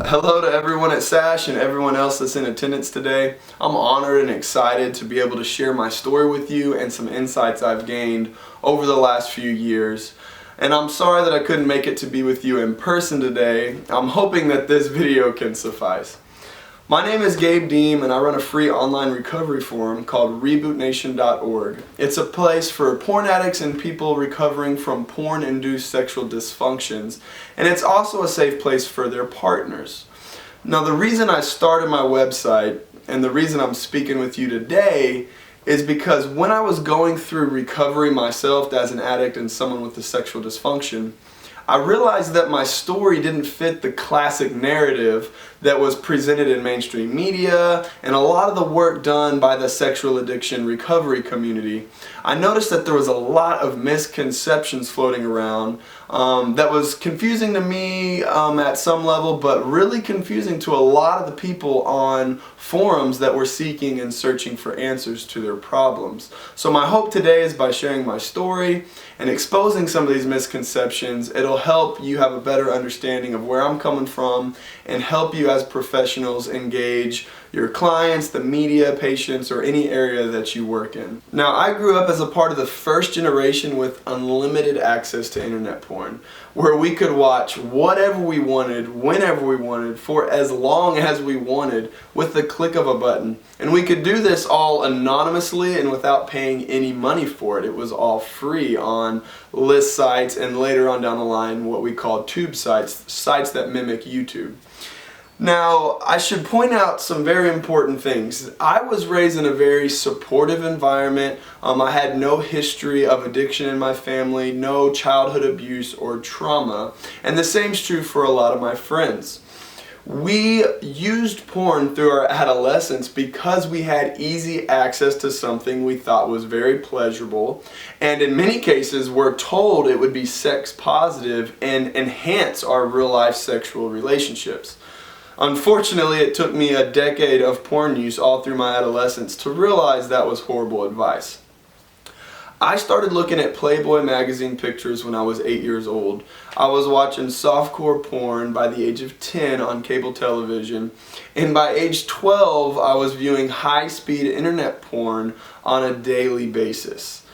Hello to everyone at SASH and everyone else that's in attendance today. I'm honored and excited to be able to share my story with you and some insights I've gained over the last few years. And I'm sorry that I couldn't make it to be with you in person today. I'm hoping that this video can suffice. My name is Gabe Deem and I run a free online recovery forum called rebootnation.org. It's a place for porn addicts and people recovering from porn-induced sexual dysfunctions, and it's also a safe place for their partners. Now, the reason I started my website and the reason I'm speaking with you today is because when I was going through recovery myself as an addict and someone with a sexual dysfunction, I realized that my story didn't fit the classic narrative that was presented in mainstream media and a lot of the work done by the sexual addiction recovery community. I noticed that there was a lot of misconceptions floating around that was confusing to me at some level, but really confusing to a lot of the people on forums that were seeking and searching for answers to their problems. So my hope today is by sharing my story and exposing some of these misconceptions, it'll help you have a better understanding of where I'm coming from and help you as professionals engage your clients, the media, patients, or any area that you work in. Now, I grew up as a part of the first generation with unlimited access to internet porn, where we could watch whatever we wanted, whenever we wanted, for as long as we wanted, with the click of a button. And we could do this all anonymously and without paying any money for it. It was all free on list sites and later on down the line what we call tube sites, sites that mimic YouTube. Now, I should point out some very important things. I was raised in a very supportive environment. I had no history of addiction in my family, no childhood abuse or trauma, and the same is true for a lot of my friends. We used porn through our adolescence because we had easy access to something we thought was very pleasurable, and in many cases were told it would be sex positive and enhance our real life sexual relationships. Unfortunately, it took me a decade of porn use all through my adolescence to realize that was horrible advice. I started looking at Playboy magazine pictures when I was 8 years old. I was watching softcore porn by the age of 10 on cable television, and by age 12 I was viewing high-speed internet porn on a daily basis.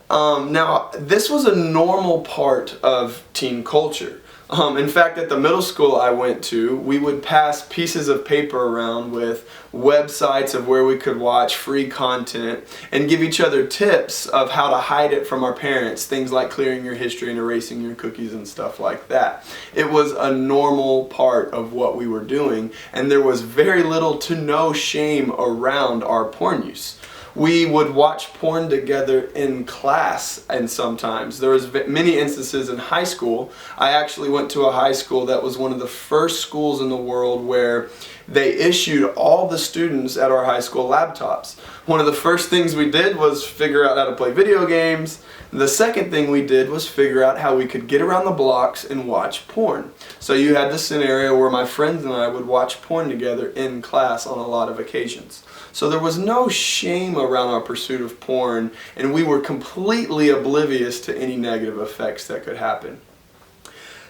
Now, this was a normal part of teen culture. In fact, at the middle school I went to, we would pass pieces of paper around with websites of where we could watch free content and give each other tips of how to hide it from our parents, things like clearing your history and erasing your cookies and stuff like that. It was a normal part of what we were doing, and there was very little to no shame around our porn use. We would watch porn together in class, and sometimes there was many instances in high school. I actually went to a high school that was one of the first schools in the world where they issued all the students at our high school laptops. One of the first things we did was figure out how to play video games. The second thing we did was figure out how we could get around the blocks and watch porn. So you had this scenario where my friends and I would watch porn together in class on a lot of occasions. So there was no shame around our pursuit of porn, and we were completely oblivious to any negative effects that could happen.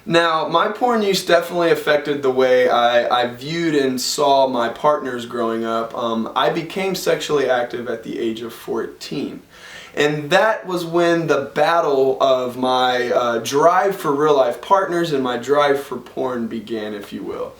Now, my porn use definitely affected the way I viewed and saw my partners growing up. I became sexually active at the age of 14. And that was when the battle of my drive for real life partners and my drive for porn began, if you will.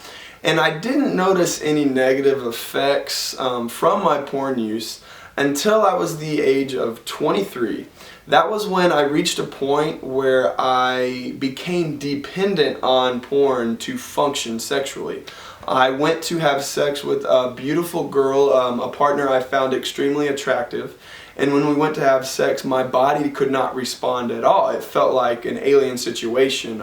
And I didn't notice any negative effects from my porn use until I was the age of 23. That was when I reached a point where I became dependent on porn to function sexually. I went to have sex with a beautiful girl, a partner I found extremely attractive. And when we went to have sex, my body could not respond at all. It felt like an alien situation.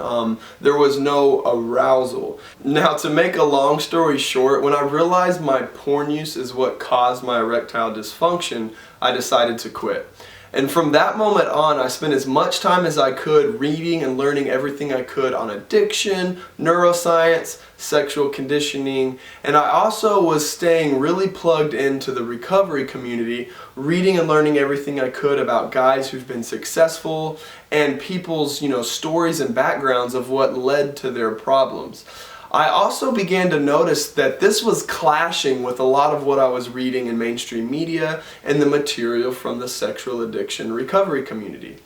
There was no arousal. Now, to make a long story short, when I realized my porn use is what caused my erectile dysfunction, I decided to quit. And from that moment on, I spent as much time as I could reading and learning everything I could on addiction, neuroscience, sexual conditioning, and I also was staying really plugged into the recovery community, reading and learning everything I could about guys who've been successful and people's, stories and backgrounds of what led to their problems. I also began to notice that this was clashing with a lot of what I was reading in mainstream media and the material from the sexual addiction recovery community.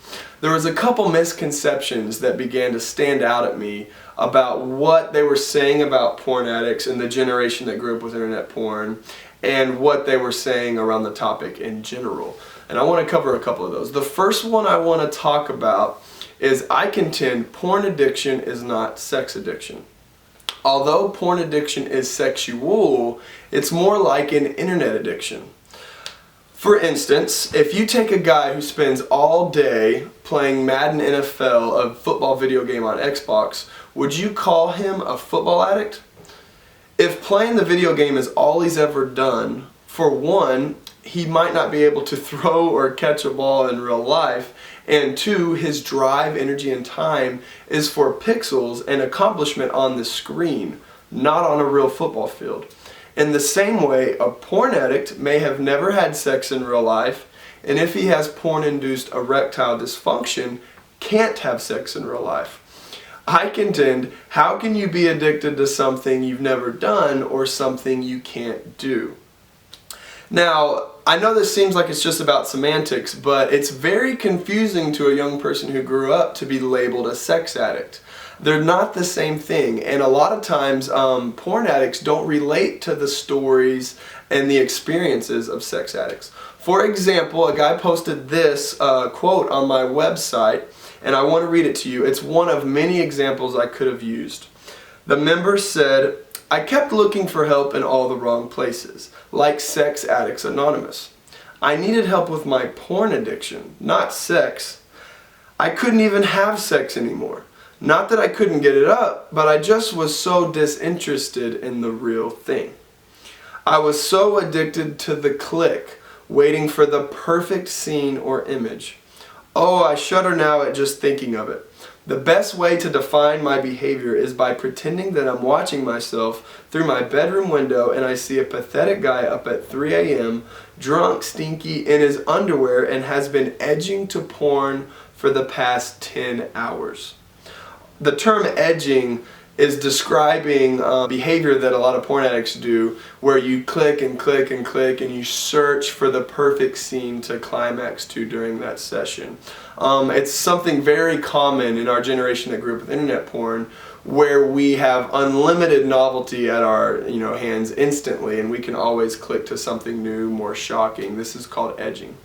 There was a couple misconceptions that began to stand out at me about what they were saying about porn addicts and the generation that grew up with internet porn, and what they were saying around the topic in general. And I want to cover a couple of those. The first one I want to talk about is I contend porn addiction is not sex addiction. Although porn addiction is sexual, it's more like an internet addiction. For instance, if you take a guy who spends all day playing Madden NFL, a football video game on Xbox, would you call him a football addict? If playing the video game is all he's ever done, for one, he might not be able to throw or catch a ball in real life, and two, his drive, energy, and time is for pixels and accomplishment on the screen, not on a real football field. In the same way, a porn addict may have never had sex in real life, and if he has porn-induced erectile dysfunction, can't have sex in real life. I contend, how can you be addicted to something you've never done or something you can't do? Now, I know this seems like it's just about semantics, but it's very confusing to a young person who grew up to be labeled a sex addict. They're not the same thing, and a lot of times porn addicts don't relate to the stories and the experiences of sex addicts. For example, a guy posted this quote on my website, and I want to read it to you. It's one of many examples I could have used. The member said, "I kept looking for help in all the wrong places, like Sex Addicts Anonymous. I needed help with my porn addiction, not sex. I couldn't even have sex anymore. Not that I couldn't get it up, but I just was so disinterested in the real thing. I was so addicted to the click, waiting for the perfect scene or image. Oh, I shudder now at just thinking of it. The best way to define my behavior is by pretending that I'm watching myself through my bedroom window and I see a pathetic guy up at 3 a.m., drunk, stinky, in his underwear, and has been edging to porn for the past 10 hours. The term edging is describing behavior that a lot of porn addicts do, where you click and click and click and you search for the perfect scene to climax to during that session. It's something very common in our generation that grew up with internet porn, where we have unlimited novelty at our hands instantly, and we can always click to something new, more shocking. This is called edging.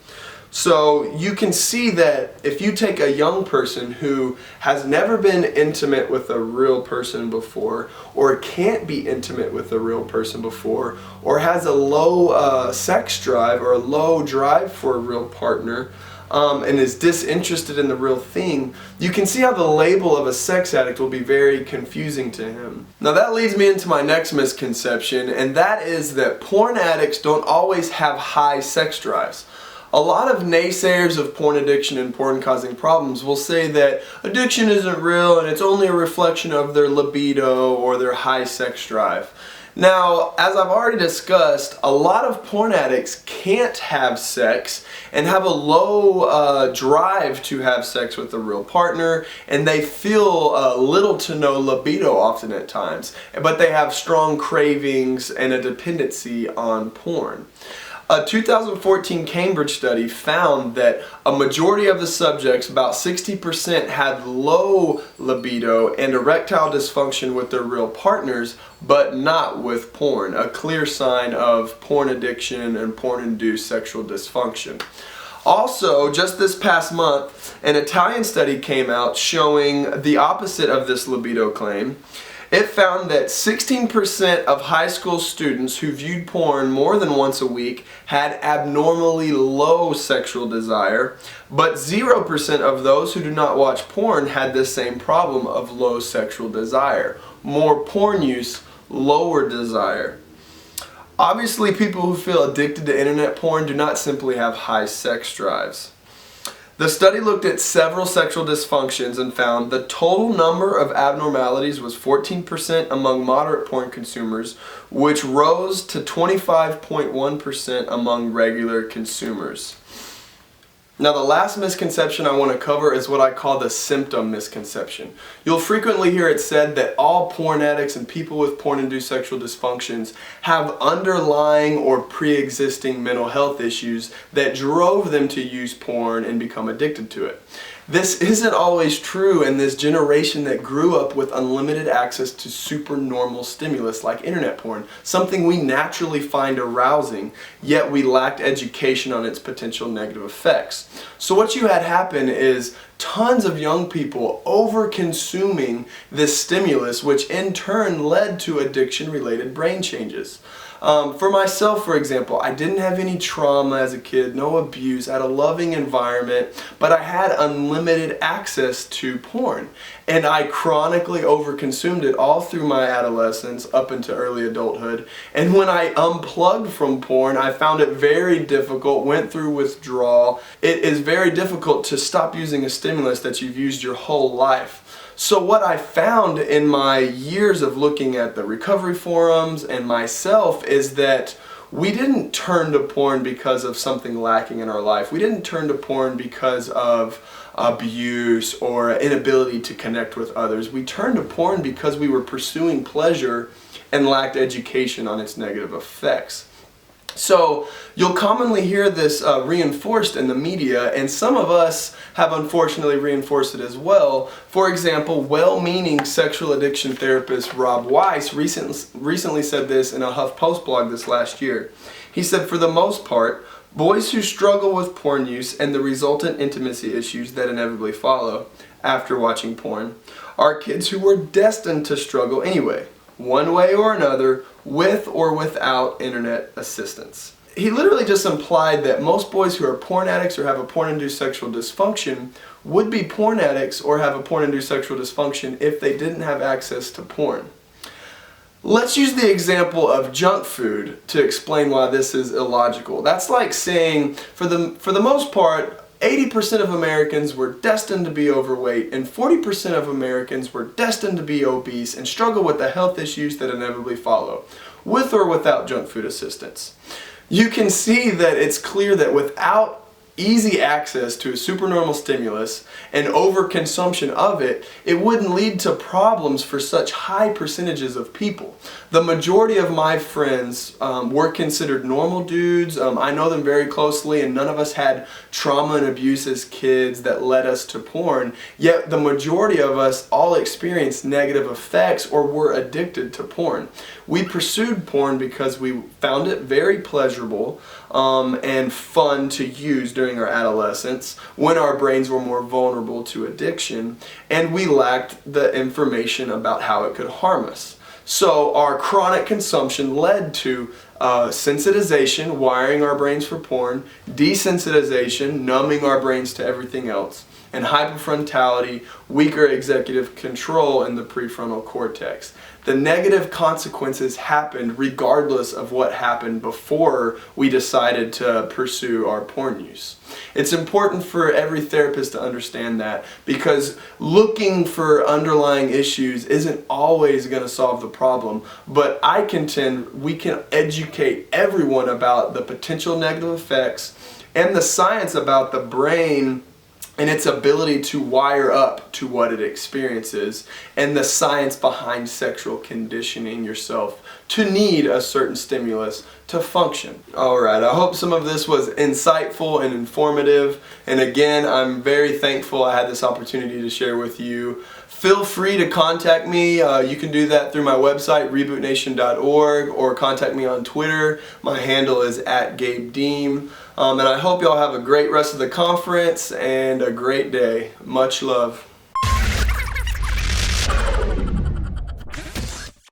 So you can see that if you take a young person who has never been intimate with a real person before, or can't be intimate with a real person before, or has a low sex drive or a low drive for a real partner, and is disinterested in the real thing, you can see how the label of a sex addict will be very confusing to him. Now that leads me into my next misconception, and that is that porn addicts don't always have high sex drives. A lot of naysayers of porn addiction and porn causing problems will say that addiction isn't real and it's only a reflection of their libido or their high sex drive. Now, as I've already discussed, a lot of porn addicts can't have sex and have a low drive to have sex with a real partner, and they feel little to no libido often at times, but they have strong cravings and a dependency on porn. A 2014 Cambridge study found that a majority of the subjects, about 60%, had low libido and erectile dysfunction with their real partners, but not with porn, a clear sign of porn addiction and porn-induced sexual dysfunction. Also, just this past month, an Italian study came out showing the opposite of this libido claim. It found that 16% of high school students who viewed porn more than once a week had abnormally low sexual desire, but 0% of those who do not watch porn had the same problem of low sexual desire. More porn use, lower desire. Obviously, people who feel addicted to internet porn do not simply have high sex drives. The study looked at several sexual dysfunctions and found the total number of abnormalities was 14% among moderate porn consumers, which rose to 25.1% among regular consumers. Now the last misconception I want to cover is what I call the symptom misconception. You'll frequently hear it said that all porn addicts and people with porn-induced sexual dysfunctions have underlying or pre-existing mental health issues that drove them to use porn and become addicted to it. This isn't always true in this generation that grew up with unlimited access to supernormal stimulus like internet porn, something we naturally find arousing, yet we lacked education on its potential negative effects. So what you had happen is tons of young people over-consuming this stimulus, which in turn led to addiction-related brain changes. For myself, for example, I didn't have any trauma as a kid, no abuse, I had a loving environment, but I had unlimited access to porn. And I chronically overconsumed it all through my adolescence up into early adulthood. And when I unplugged from porn, I found it very difficult, went through withdrawal. It is very difficult to stop using a stimulus that you've used your whole life. So what I found in my years of looking at the recovery forums and myself is that we didn't turn to porn because of something lacking in our life. We didn't turn to porn because of abuse or inability to connect with others. We turned to porn because we were pursuing pleasure and lacked education on its negative effects. So you'll commonly hear this reinforced in the media, and some of us have unfortunately reinforced it as well. For example, well-meaning sexual addiction therapist Rob Weiss recently said this in a HuffPost blog this last year. He said, for the most part, boys who struggle with porn use and the resultant intimacy issues that inevitably follow after watching porn are kids who were destined to struggle anyway, one way or another, with or without internet assistance. He literally just implied that most boys who are porn addicts or have a porn-induced sexual dysfunction would be porn addicts or have a porn-induced sexual dysfunction if they didn't have access to porn. Let's use the example of junk food to explain why this is illogical. That's like saying, for the most part, 80% of Americans were destined to be overweight and 40% of Americans were destined to be obese and struggle with the health issues that inevitably follow, with or without junk food assistance. You can see that it's clear that without easy access to a supernormal stimulus and overconsumption of it, it wouldn't lead to problems for such high percentages of people. The majority of my friends were considered normal dudes. I know them very closely, and none of us had trauma and abuse as kids that led us to porn, yet the majority of us all experienced negative effects or were addicted to porn. We pursued porn because we found it very pleasurable and fun to use during our adolescence when our brains were more vulnerable to addiction, and we lacked the information about how it could harm us. So our chronic consumption led to sensitization, wiring our brains for porn, desensitization, numbing our brains to everything else, and hyperfrontality, weaker executive control in the prefrontal cortex. The negative consequences happened regardless of what happened before we decided to pursue our porn use. It's important for every therapist to understand that, because looking for underlying issues isn't always going to solve the problem, but I contend we can educate everyone about the potential negative effects and the science about the brain and its ability to wire up to what it experiences, and the science behind sexual conditioning yourself to need a certain stimulus to function. Alright, I hope some of this was insightful and informative, and again, I'm very thankful I had this opportunity to share with you. Feel free to contact me. You can do that through my website, rebootnation.org, or contact me on Twitter. My handle is @Gabe Deem. And I hope y'all have a great rest of the conference and a great day. Much love.